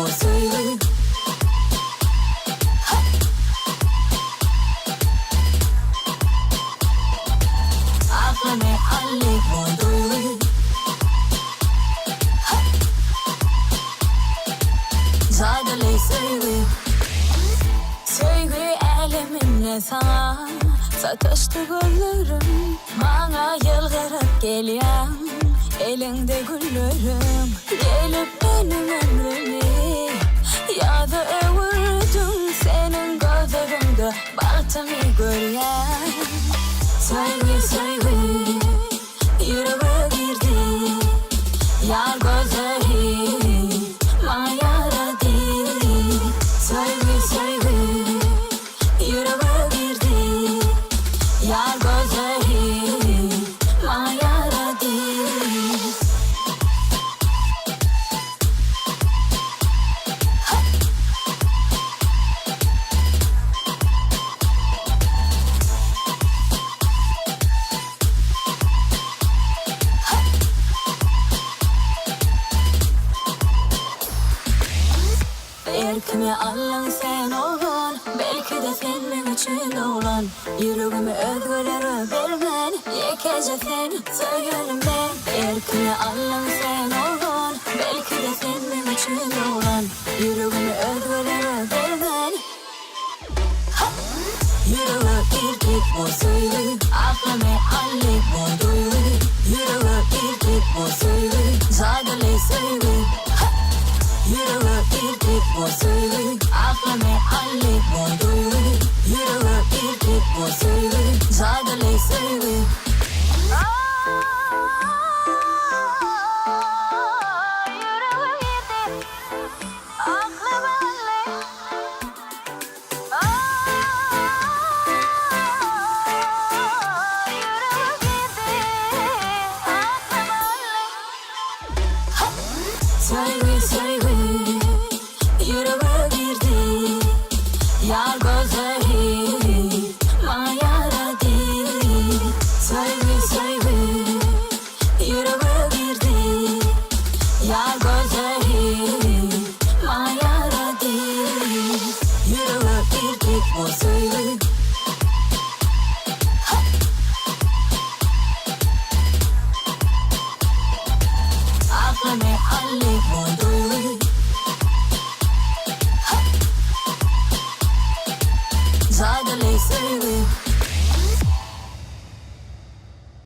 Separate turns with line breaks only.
bu söyle. Aklımı allık bu duygu. Zadeli söyle. Söyle elimle sana satıştı gollerim. Bana yılgırıp geliyorum, elinde güllerim. Gelip benim ömrümü ya da öldüm. Senin gözlerinde baktığımı görüyorum. Söyle söyle, yüreğe girdi yar gözleri bana yaradı. Söyle söyle, yüreğe girdi yar gözleri bana yaradı. Belki Allah'ın sen olan, belki de senin için olan. Yüreğimi özgürlere vermen, yekece sen söylerim ben. Belki Allah'ın sen olan, belki de senin için olan. Yüreğimi özgürlere vermen. Yüreğe girdik bu söyle, aklımı allık bu duygu. Yüreğe girdik bu söyle, zadeli söyle. Yüreğe girdik bu söyle, aklımı allık bu duygu. Yüreğe girdik bu söyle, zadeli söyle. Söyle söyle, yüreğe girdi yar gözleri bana yaradı. Söyle söyle, yüreğe girdi yar gözleri bana yaradı. Yüreğe girdik bu söyle. Aklımı allık bu duygu. Zadeli söyle.